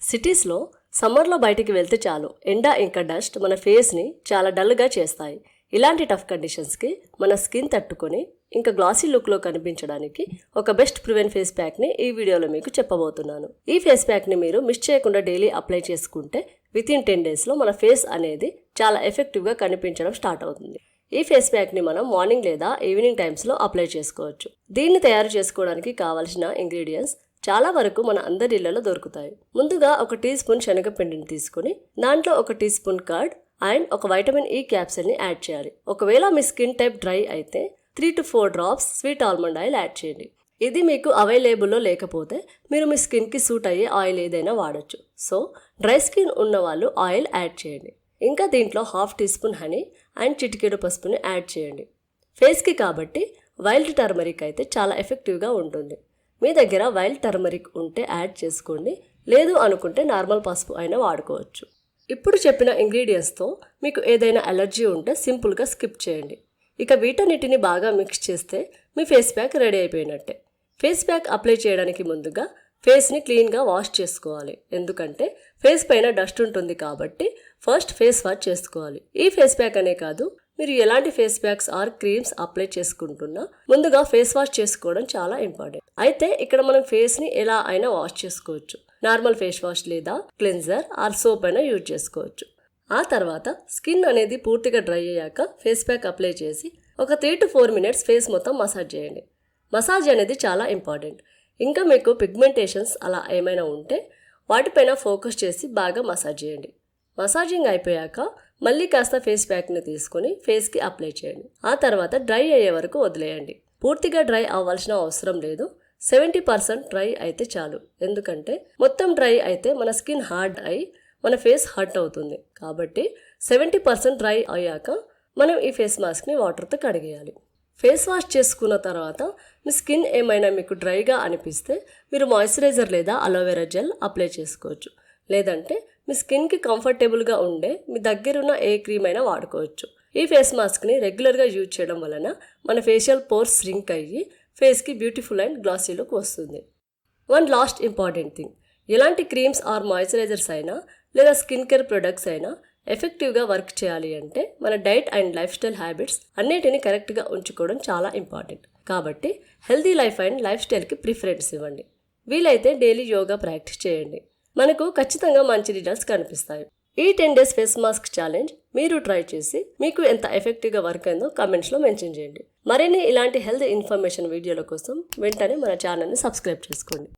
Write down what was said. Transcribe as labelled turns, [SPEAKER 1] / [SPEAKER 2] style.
[SPEAKER 1] సిటీస్లో సమ్మర్లో బయటికి వెళ్తే చాలు ఎండ ఇంకా డస్ట్ మన ఫేస్ని చాలా డల్గా చేస్తాయి. ఇలాంటి టఫ్ కండిషన్స్కి మన స్కిన్ తట్టుకొని ఇంకా గ్లాసీ లుక్లో కనిపించడానికి ఒక బెస్ట్ ప్రివెంట్ ఫేస్ ప్యాక్ని ఈ వీడియోలో మీకు చెప్పబోతున్నాను. ఈ ఫేస్ ప్యాక్ని మీరు మిస్ చేయకుండా డైలీ అప్లై చేసుకుంటే వితిన్ 10 డేస్లో మన ఫేస్ అనేది చాలా ఎఫెక్టివ్గా కనిపించడం స్టార్ట్ అవుతుంది. ఈ ఫేస్ ప్యాక్ని మనం మార్నింగ్ లేదా ఈవినింగ్ టైమ్స్లో అప్లై చేసుకోవచ్చు. దీన్ని తయారు చేసుకోవడానికి కావాల్సిన ఇంగ్రీడియంట్స్ చాలా వరకు మన అందరి ఇళ్లలో దొరుకుతాయి. ముందుగా ఒక టీ స్పూన్ శనగపిండిని తీసుకుని దాంట్లో ఒక టీ స్పూన్ కర్డ్ అండ్ ఒక వైటమిన్ ఈ క్యాప్సూల్ని యాడ్ చేయాలి. ఒకవేళ మీ స్కిన్ టైప్ డ్రై అయితే 3 to 4 drops sweet almond oil add చేయండి. ఇది మీకు అవైలబుల్లో లేకపోతే మీరు మీ స్కిన్కి సూట్ అయ్యే ఆయిల్ ఏదైనా వాడచ్చు. సో డ్రై స్కిన్ ఉన్న వాళ్ళు ఆయిల్ యాడ్ చేయండి. ఇంకా దీంట్లో half teaspoon honey and చిటికెడు పసుపుని యాడ్ చేయండి. ఫేస్కి కాబట్టి వైల్డ్ టర్మరిక్ అయితే చాలా ఎఫెక్టివ్గా ఉంటుంది. మీ దగ్గర వైల్డ్ టర్మరిక్ ఉంటే యాడ్ చేసుకోండి, లేదు అనుకుంటే నార్మల్ పసుపు అయినా వాడుకోవచ్చు. ఇప్పుడు చెప్పిన ఇంగ్రీడియంట్స్తో మీకు ఏదైనా అలర్జీ ఉంటే సింపుల్గా స్కిప్ చేయండి. ఇక వీటన్నిటిని బాగా మిక్స్ చేస్తే మీ ఫేస్ ప్యాక్ రెడీ అయిపోయినట్టే. ఫేస్ ప్యాక్ అప్లై చేయడానికి ముందుగా ఫేస్ని క్లీన్గా వాష్ చేసుకోవాలి. ఎందుకంటే ఫేస్ పైన డస్ట్ ఉంటుంది కాబట్టి ఫస్ట్ ఫేస్ వాష్ చేసుకోవాలి. ఈ ఫేస్ ప్యాక్ అనే కాదు, మీరు ఎలాంటి face packs or creams apply చేసుకుంటున్నా ముందుగా ఫేస్ వాష్ చేసుకోవడం చాలా ఇంపార్టెంట్. అయితే ఇక్కడ మనం ఫేస్ని ఎలా అయినా వాష్ చేసుకోవచ్చు. నార్మల్ ఫేస్ వాష్ లేదా క్లెన్జర్ ఆర్ సోప్ అయినా యూజ్ చేసుకోవచ్చు. ఆ తర్వాత స్కిన్ అనేది పూర్తిగా డ్రై అయ్యాక ఫేస్ ప్యాక్ అప్లై చేసి ఒక 3 to 4 మినిట్స్ ఫేస్ మొత్తం మసాజ్ చేయండి. మసాజ్ అనేది చాలా ఇంపార్టెంట్. ఇంకా మీకు పిగ్మెంటేషన్స్ అలా ఏమైనా ఉంటే వాటిపైన ఫోకస్ చేసి బాగా మసాజ్ చేయండి. మసాజింగ్ అయిపోయాక మళ్ళీ కాస్త ఫేస్ ప్యాక్ని తీసుకొని ఫేస్కి అప్లై చేయండి. ఆ తర్వాత డ్రై అయ్యే వరకు వదిలేయండి. పూర్తిగా డ్రై అవ్వాల్సిన అవసరం లేదు. 70% డ్రై అయితే చాలు. ఎందుకంటే మొత్తం డ్రై అయితే మన స్కిన్ హార్డ్ అయి మన ఫేస్ హర్ట్ అవుతుంది. కాబట్టి 70% డ్రై అయ్యాక మనం ఈ ఫేస్ మాస్క్ని వాటర్తో కడిగేయాలి. ఫేస్ వాష్ చేసుకున్న తర్వాత మీ స్కిన్ ఏమైనా మీకు డ్రైగా అనిపిస్తే మీరు మాయిశ్చరైజర్ లేదా అలోవెరా జెల్ అప్లై చేసుకోవచ్చు. లేదంటే మీ స్కిన్కి కంఫర్టబుల్గా ఉండే మీ దగ్గరున్న ఏ క్రీమ్ అయినా వాడుకోవచ్చు. ఈ ఫేస్ మాస్క్ని రెగ్యులర్గా యూజ్ చేయడం వలన మన ఫేషియల్ పోర్స్ ష్రింక్ అయ్యి ఫేస్కి బ్యూటిఫుల్ అండ్ గ్లాసీ లుక్ వస్తుంది. వన్ లాస్ట్ ఇంపార్టెంట్ థింగ్, ఎలాంటి క్రీమ్స్ ఆర్ మాయిశ్చరైజర్స్ అయినా లేదా స్కిన్ కేర్ ప్రొడక్ట్స్ అయినా ఎఫెక్టివ్గా వర్క్ చేయాలి అంటే మన diet and lifestyle habits అన్నిటిని కరెక్ట్గా ఉంచుకోవడం చాలా ఇంపార్టెంట్. కాబట్టి హెల్తీ లైఫ్ అండ్ లైఫ్ స్టైల్కి ప్రిఫరెన్స్ ఇవ్వండి. వీలైతే డైలీ యోగా ప్రాక్టీస్ చేయండి. మనకు ఖచ్చితంగా మంచి రిజల్ట్స్ కనిపిస్తాయి. ఈ 10 days ఫేస్ మాస్క్ ఛాలెంజ్ మీరు ట్రై చేసి మీకు ఎంత ఎఫెక్టివ్గా వర్క్ అయిందో కమెంట్స్లో మెన్షన్ చేయండి. మరిన్ని ఇలాంటి హెల్త్ ఇన్ఫర్మేషన్ వీడియోల కోసం వెంటనే మన ఛానల్ని సబ్స్క్రైబ్ చేసుకోండి.